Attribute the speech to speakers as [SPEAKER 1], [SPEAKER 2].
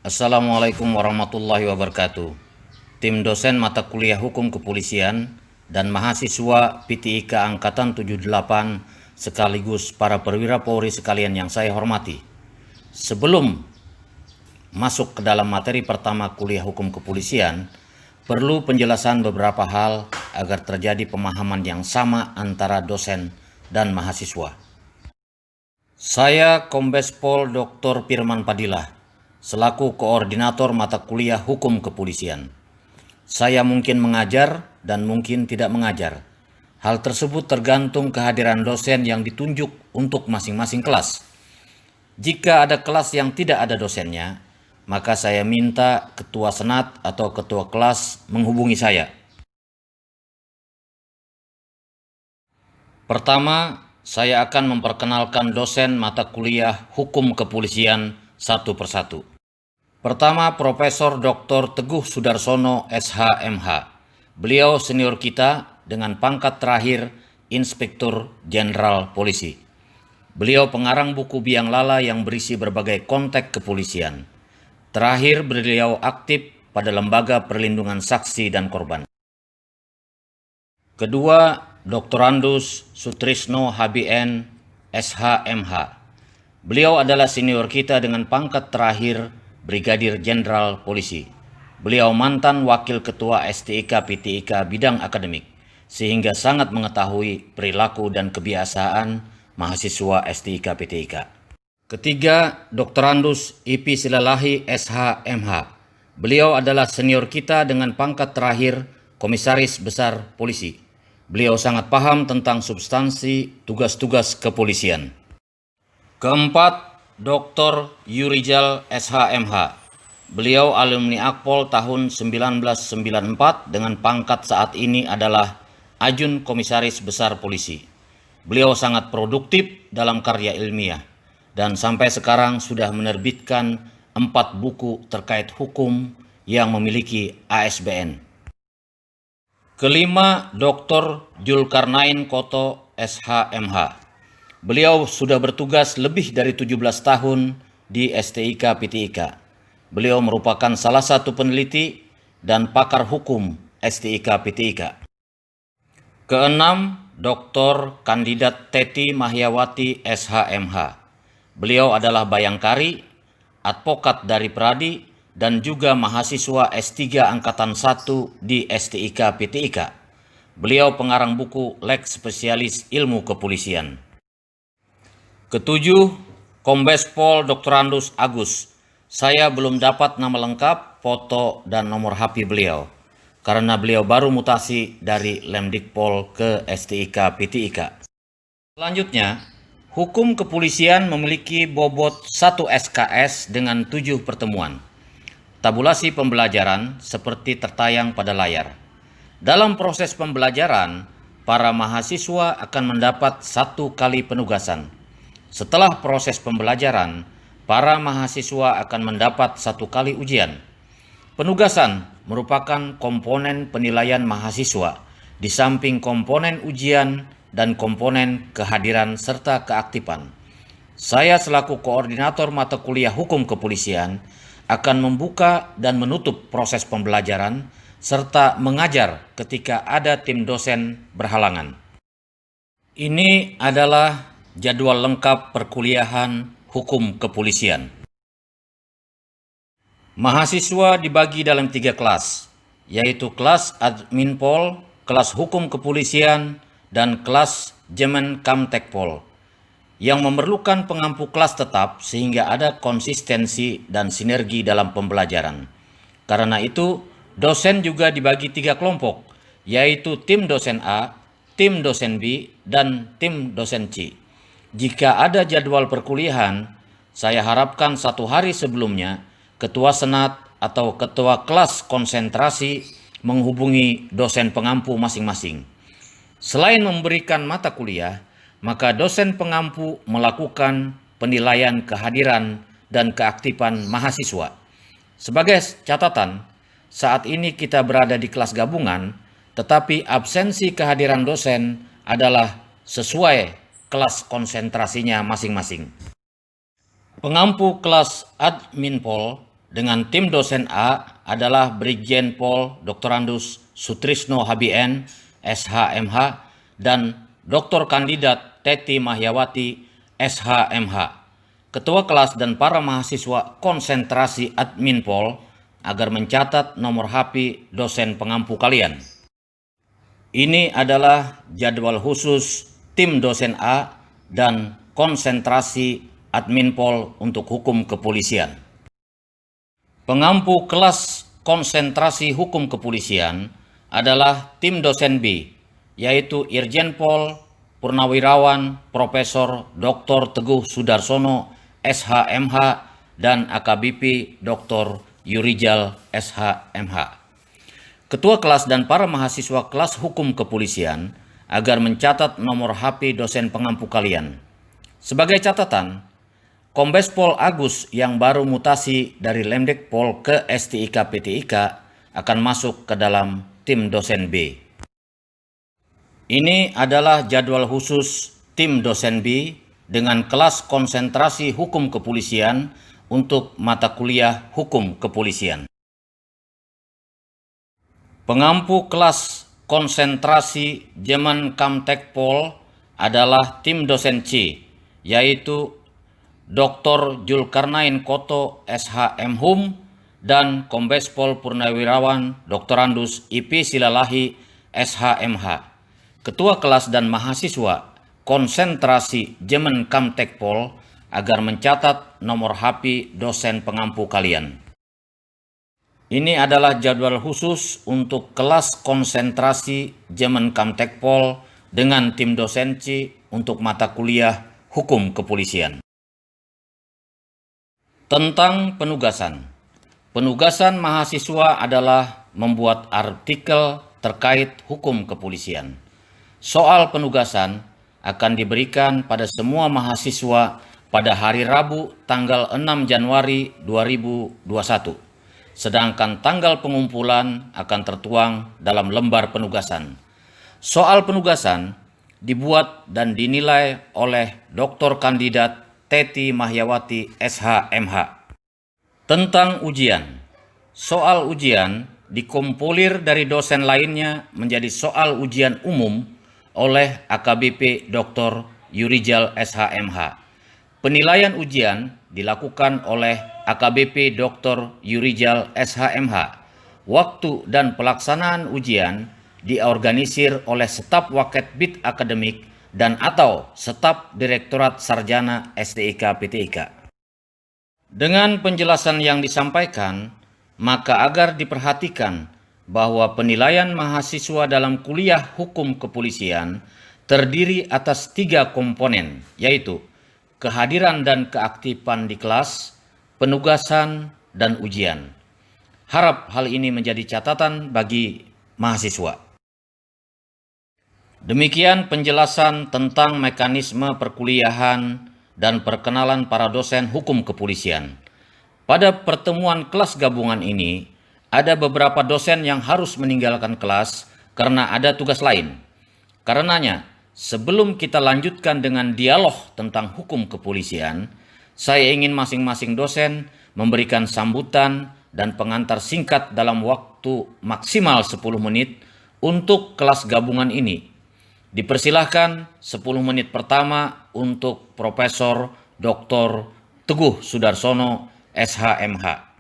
[SPEAKER 1] Assalamualaikum warahmatullahi wabarakatuh. Tim dosen mata kuliah Hukum Kepolisian dan mahasiswa PTIK Angkatan 78 sekaligus para perwira Polri sekalian yang saya hormati. Sebelum masuk ke dalam materi pertama kuliah Hukum Kepolisian, perlu penjelasan beberapa hal agar terjadi pemahaman yang sama antara dosen dan mahasiswa. Saya Kombes Pol Dr. Firman Padilah, selaku koordinator mata kuliah Hukum Kepolisian. Saya mungkin mengajar dan mungkin tidak mengajar. Hal tersebut tergantung kehadiran dosen yang ditunjuk untuk masing-masing kelas. Jika ada kelas yang tidak ada dosennya, maka saya minta ketua senat atau ketua kelas menghubungi saya. Pertama, saya akan memperkenalkan dosen mata kuliah Hukum Kepolisian satu persatu. Pertama, Profesor Dr. Teguh Sudarsono, SH.MH. Beliau senior kita dengan pangkat terakhir Inspektur Jenderal Polisi. Beliau pengarang buku Biang Lala yang berisi berbagai konteks kepolisian. Terakhir, beliau aktif pada Lembaga Perlindungan Saksi dan Korban. Kedua, Dr. Andus Sutrisno HBN, SH.MH. Beliau adalah senior kita dengan pangkat terakhir Brigadir Jenderal Polisi. Beliau mantan Wakil Ketua STIK PTIK bidang akademik, sehingga sangat mengetahui perilaku dan kebiasaan mahasiswa STIK PTIK. Ketiga, Dr. Andus IP Silalahi SH.MH. Beliau adalah senior kita dengan pangkat terakhir Komisaris Besar Polisi. Beliau sangat paham tentang substansi tugas-tugas kepolisian. Keempat, Dr. Yurijal SH.MH. Beliau alumni Akpol tahun 1994 dengan pangkat saat ini adalah Ajun Komisaris Besar Polisi. Beliau sangat produktif dalam karya ilmiah dan sampai sekarang sudah menerbitkan 4 buku terkait hukum yang memiliki ASBN. Kelima, Dr. Julkarnain Koto SH.MH. Beliau sudah bertugas lebih dari 17 tahun di STIK PTIK. Beliau merupakan salah satu peneliti dan pakar hukum STIK PTIK. Keenam, Dr. Kandidat Teti Mahyawati SH.MH. Beliau adalah bayangkari, advokat dari Pradi, dan juga mahasiswa S3 Angkatan 1 di STIK PTIK. Beliau pengarang buku Lex Spesialis Ilmu Kepolisian. Ketujuh, Kombes Pol Dr. Andus Agus. Saya belum dapat nama lengkap, foto, dan nomor HP beliau, karena beliau baru mutasi dari Lemdikpol ke STIK PTIK. Selanjutnya, Hukum Kepolisian memiliki bobot 1 SKS dengan 7 pertemuan. Tabulasi pembelajaran seperti tertayang pada layar. Dalam proses pembelajaran, para mahasiswa akan mendapat 1 kali penugasan. Setelah proses pembelajaran, para mahasiswa akan mendapat 1 kali ujian. Penugasan merupakan komponen penilaian mahasiswa, di samping komponen ujian dan komponen kehadiran serta keaktifan. Saya selaku koordinator mata kuliah Hukum Kepolisian akan membuka dan menutup proses pembelajaran serta mengajar ketika ada tim dosen berhalangan. Ini adalah jadwal lengkap perkuliahan Hukum Kepolisian. Mahasiswa dibagi dalam 3 kelas, yaitu kelas Admin Pol, kelas Hukum Kepolisian, dan kelas Jemen Kamtekpol, yang memerlukan pengampu kelas tetap sehingga ada konsistensi dan sinergi dalam pembelajaran. Karena itu, dosen juga dibagi 3 kelompok, yaitu tim dosen A, tim dosen B, dan tim dosen C. Jika ada jadwal perkuliahan, saya harapkan 1 hari sebelumnya, ketua senat atau ketua kelas konsentrasi menghubungi dosen pengampu masing-masing. Selain memberikan mata kuliah, maka dosen pengampu melakukan penilaian kehadiran dan keaktifan mahasiswa. Sebagai catatan, saat ini kita berada di kelas gabungan, tetapi absensi kehadiran dosen adalah sesuai kelas konsentrasinya masing-masing. Pengampu kelas Admin Pol dengan tim dosen A adalah Brigjen Pol Dr. Andus Sutrisno HBN, SHMH, dan Dr. Kandidat Teti Mahyawati, SHMH. Ketua kelas dan para mahasiswa konsentrasi admin Pol agar mencatat nomor HP dosen pengampu kalian. Ini adalah jadwal khusus tim dosen A dan konsentrasi admin Pol untuk hukum kepolisian. Pengampu kelas konsentrasi hukum kepolisian adalah tim dosen B, yaitu Irjen Pol Purnawirawan Profesor Dr. Teguh Sudarsono, SHMH, dan AKBP Dr. Yurijal, SHMH. Ketua kelas dan para mahasiswa kelas hukum kepolisian agar mencatat nomor HP dosen pengampu kalian. Sebagai catatan, Kombes Pol Agus yang baru mutasi dari Lemdikpol ke STIK PTIK akan masuk ke dalam tim dosen B. Ini adalah jadwal khusus tim dosen B dengan kelas konsentrasi hukum kepolisian untuk mata kuliah hukum kepolisian. Pengampu kelas konsentrasi Jemen Kamtekpol adalah tim dosen C, yaitu Dr. Julkarnain Koto, SHM Hum, dan Kombes Pol Purnawirawan Dr. Andus IP Silalahi, SHMH. Ketua kelas dan mahasiswa konsentrasi Jemen Kamtekpol agar mencatat nomor HP dosen pengampu kalian. Ini adalah jadwal khusus untuk kelas konsentrasi Jemen Kamtekpol dengan tim dosen C untuk mata kuliah hukum kepolisian. Tentang penugasan. Penugasan mahasiswa adalah membuat artikel terkait hukum kepolisian. Soal penugasan akan diberikan pada semua mahasiswa pada hari Rabu tanggal 6 Januari 2021. Sedangkan tanggal pengumpulan akan tertuang dalam lembar penugasan. Soal penugasan dibuat dan dinilai oleh Dr. Kandidat Teti Mahyawati, SHMH. Tentang ujian. Soal ujian dikompolir dari dosen lainnya menjadi soal ujian umum oleh AKBP Dr. Yurijal, SHMH. Penilaian ujian dilakukan oleh AKBP Dr. Yurijal, SHMH. Waktu dan pelaksanaan ujian diorganisir oleh staf Waketbit Akademik dan atau staf Direktorat Sarjana STIK PTIK. Dengan penjelasan yang disampaikan, maka agar diperhatikan bahwa penilaian mahasiswa dalam kuliah hukum kepolisian terdiri atas 3 komponen, yaitu kehadiran dan keaktifan di kelas, penugasan, dan ujian. Harap hal ini menjadi catatan bagi mahasiswa. Demikian penjelasan tentang mekanisme perkuliahan dan perkenalan para dosen hukum kepolisian. Pada pertemuan kelas gabungan ini, ada beberapa dosen yang harus meninggalkan kelas karena ada tugas lain. Karenanya, sebelum kita lanjutkan dengan dialog tentang hukum kepolisian, saya ingin masing-masing dosen memberikan sambutan dan pengantar singkat dalam waktu maksimal 10 menit untuk kelas gabungan ini. Dipersilahkan 10 menit pertama untuk Profesor Dr. Teguh Sudarsono, SHMH.